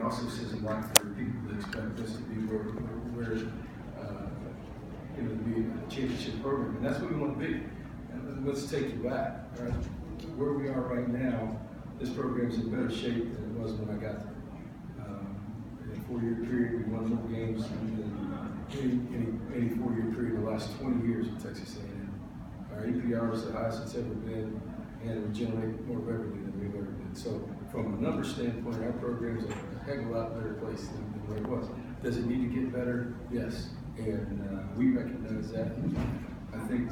it also says a lot for people that expect us to be where to be a championship program, and that's what we want to be. And let's take you back, right? Where we are right now, this program is in better shape than it was when I got there. In a 4-year period, we won more games than any 4-year period in the last 20 years with Texas A&M. Our APR is the highest it's ever been, and we generate more revenue than we've ever been. So from a number standpoint, our program is a heck of a lot better place than where it was. Does it need to get better? Yes. And we recognize that. I think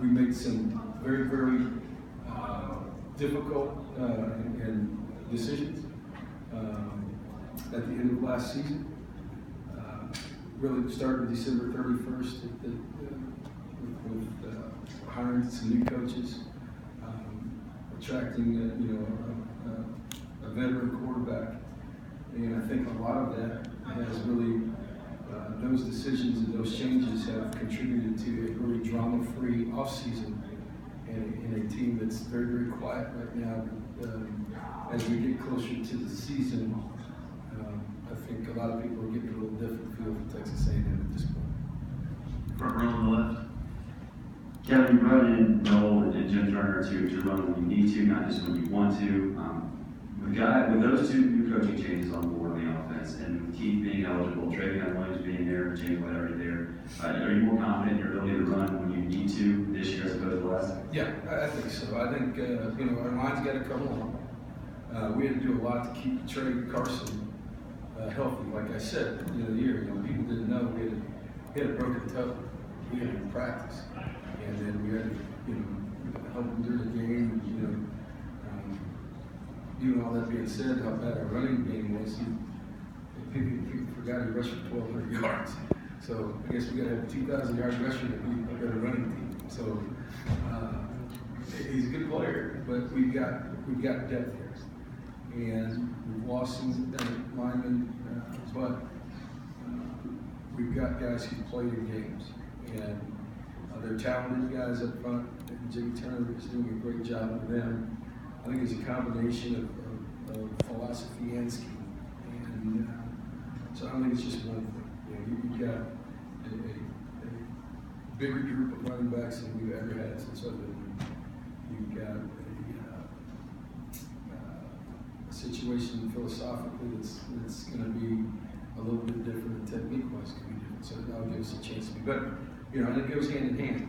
we made some very, very difficult decisions at the end of last season. Really started December 31st with hiring some new coaches, attracting a veteran quarterback, and I think a lot of that has really those decisions and those changes have contributed to a really drama-free offseason and a team that's very, very quiet right now. As we get closer to the season, I think a lot of people are getting a little different feel for Texas A&M at this point. Front row on the left. Kevin, you brought in Noel and Jim Turner to run when you need to, not just when you want to. With those two new coaching changes on board on the offense, and with Keith being eligible, Travion Williams being there, and James White already there, are you more confident in your ability to run when you need to this year as opposed to last? Yeah, I think so. I think our line's got to come along. We had to do a lot to keep Trey Carson healthy. Like I said, the year, people didn't know we had a broken toe. We had to practice, and then we had to help him during the game. All that being said, how bad our running game was, people forgot he rushed for 1,200 yards. So I guess we got to have a 2,000-yard rusher to be a better running team. So he's a good player, but we've got depth here, and we've lost some linemen, but we've got guys who played in games, and they're talented guys up front. And Jimmy Turner is doing a great job with them. I think it's a combination of philosophy and scheme, and so I don't think it's just one thing. You've got a bigger group of running backs than we've ever had since I've been here. You've got a situation philosophically that's going to be a little bit different, and technique-wise going to be different. So that'll give us a chance to be better. And it goes hand in hand.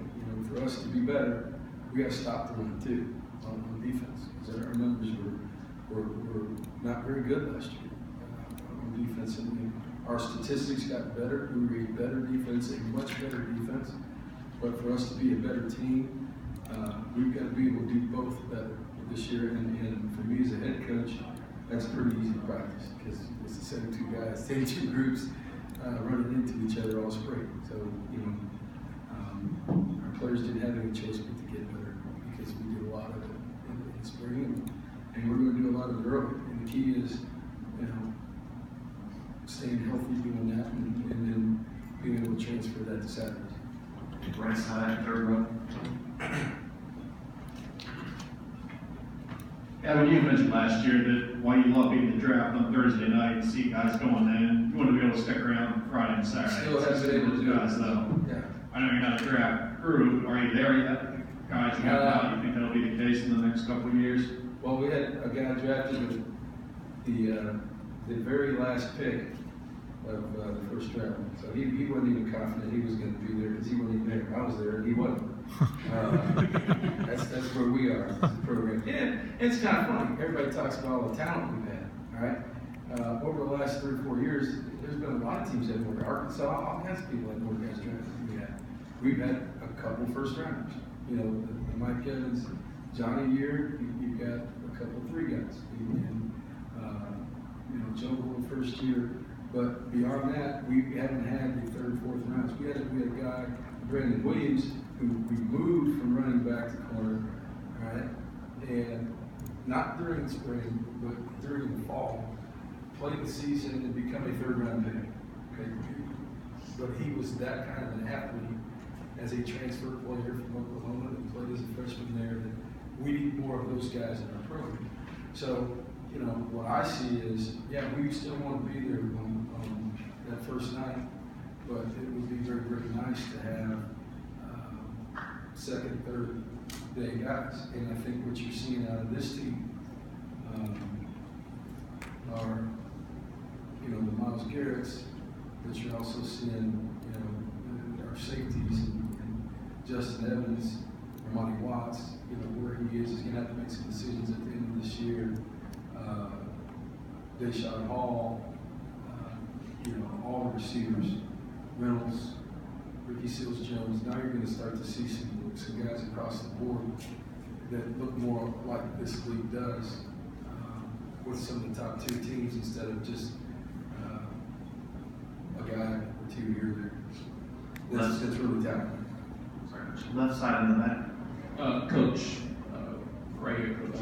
For us to be better, we got to stop the run too on defense. Because our numbers were not very good last year on defense. And our statistics got better. We were a better defense, a much better defense. But for us to be a better team, we've got to be able to do both better this year. And for me as a head coach, that's pretty easy to practice because it's the same two guys, same two groups running into each other all spring. So, our players didn't have any choice but to get better because we did a lot of it in the spring, and we're going to do a lot of it early. And the key is, staying healthy, doing that, and then being able to transfer that to Saturdays. Right side, third row. Kevin, you mentioned last year that while you love being the draft on Thursday night and see guys going in, you want to be able to stick around Friday and Saturday. Still have been able to do guys, though. Yeah. I know you're not a draft crew. Are you there yet? Guys you got out, you think that'll be the case in the next couple of years? Well, we had a guy drafted with the very last pick of the first round. So he wasn't even confident he was going to be there because he wasn't even there. I was there and he wasn't. That's where we are as a program. Yeah, it's kind of funny. Everybody talks about all the talent we've had. All right. Over the last 3 or 4 years, there's been a lot of teams that have more. Arkansas, all kinds of people have more guys drafted than we had. We've had a couple first rounders. The Mike Evans, Johnny year. You've got a couple 3 guys. And Joe first year. But beyond that, we haven't had the 3rd and 4th rounds. We had a guy, Brandon Williams, who we moved from running back to corner, all right? And not during the spring, but during the fall, played the season and become a 3rd round pick. Okay? But he was that kind of an athlete as a transfer player from Oklahoma and played as a freshman there. That we need more of those guys in our program. So you know, what I see is, yeah, we still want to be there on that first night, but it would be very, very nice to have second, third day guys. And I think what you're seeing out of this team are, you know, the Miles Garrett's, but you're also seeing, you know, our safeties and Justin Evans, Monty Watts, you know, where he is. He's going to have to make some decisions at the end of this year. Deshaun Hall, you know, all the receivers, Reynolds, Ricky Seals-Jones. Now you're going to start to see some guys across the board that look more like this league does with some of the top tier teams instead of just a guy or two here or there. That's really talented. Left side of the net. Coach, right here, Coach.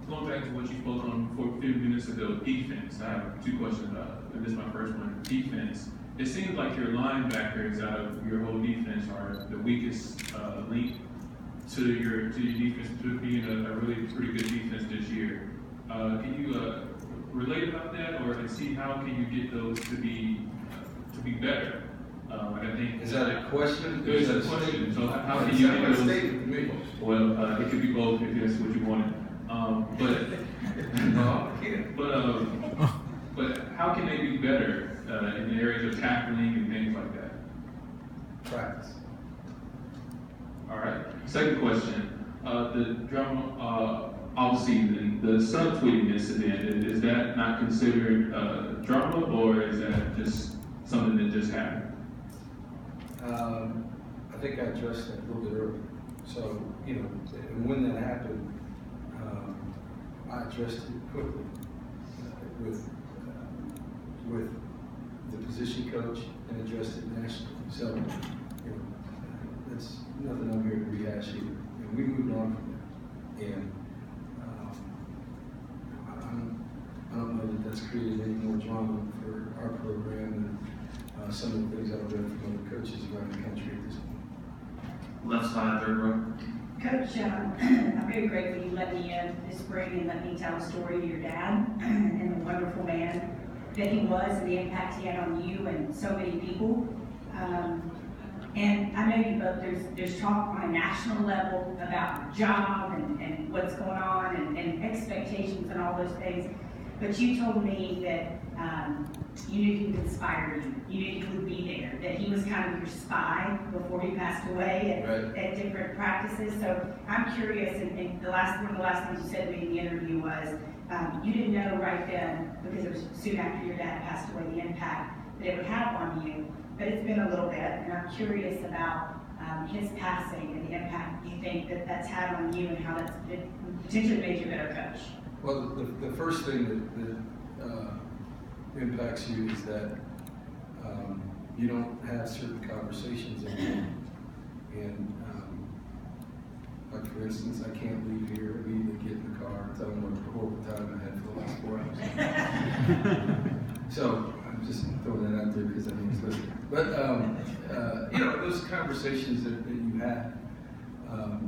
Going back to what you spoke on for a few minutes ago, defense. I have two questions about it. This is my first one. Defense. It seems like your linebackers out of your whole defense are the weakest link to your defense, to being a really pretty good defense this year. Can you relate about that, or see how can you get those to be better? Like I think Is that a question? It's a question. So how can you get those? Statement to me. Well, it could be both if that's what you wanted. But how can they be better in the areas of tackling and things like that? Practice. All right. Second question. The drama, obviously, the subtweeting incident, is that not considered drama, or is that just something that just happened? I think I addressed that a little bit earlier. So, you know, and when that happened, I addressed it quickly with the position coach and addressed it nationally. So, you know, that's nothing I'm here to rehash either. And we moved on from that. And I don't know that that's created any more drama for our program than some of the things I've read from other coaches around the country at this point. Left side, third row. Coach, I'm very grateful you let me in this spring and let me tell a story of your dad and the wonderful man that he was and the impact he had on you and so many people. And I know you both, there's talk on a national level about your job and what's going on and expectations and all those things. But you told me that you knew he would inspire you. You knew he would be there, that he was kind of your spy before he passed away at different practices. So I'm curious, and one of the last things you said to me in the interview was, you didn't know right then, because it was soon after your dad passed away, the impact that it would have on you. But it's been a little bit, and I'm curious about his passing and the impact you think that that's had on you and how that's potentially made you a better coach. Well, the first thing that impacts you is that you don't have certain conversations anymore. And like for instance, I can't leave here, immediately get in the car and tell them what a horrible time I had for the last 4 hours. So I'm just throwing that out there because I think it's listening. But you know, those conversations that you have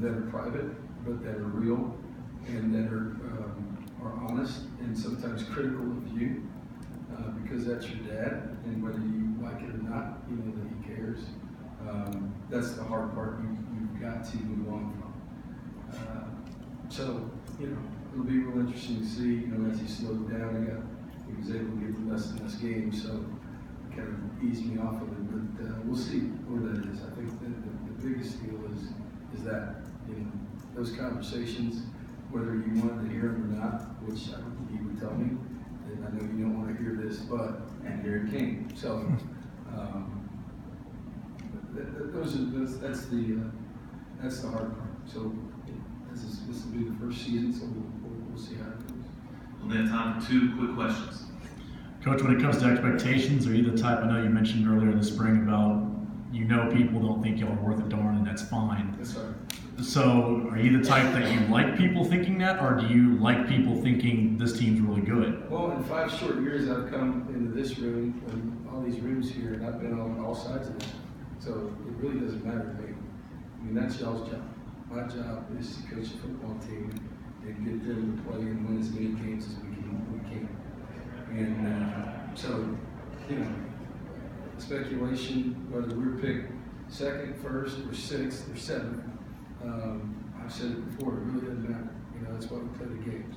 that are private, but that are real and that are honest and sometimes critical of you, because that's your dad, and whether you like it or not, you know that he cares. That's the hard part you've got to move on from. So, you know, it'll be real interesting to see, you know, as he slowed down, he was able to get the less and less games, so it kind of eased me off of it, but we'll see where that is. I think the biggest deal is that, you know, those conversations, whether you wanted to hear them or not, which I don't think you would tell me, and I know you don't want to hear this, and here it came. So that's the hard part. So this will be the first season, so we'll see how it goes. We'll have time for 2 quick questions. Coach, when it comes to expectations, are you the type, I know you mentioned earlier in the spring about, you know, people don't think y'all are worth a darn, and that's fine. That's right. So are you the type that you like people thinking that, or do you like people thinking this team's really good? Well, in 5 short years, I've come into this room and all these rooms here, and I've been on all sides of it. So it really doesn't matter to me. I mean, that's y'all's job. My job is to coach a football team and get them to play and win as many games as we can. And so, you know, speculation, whether we're picked second, first, or sixth, or seventh, I've said it before, it really doesn't matter. You know, that's why we play the game.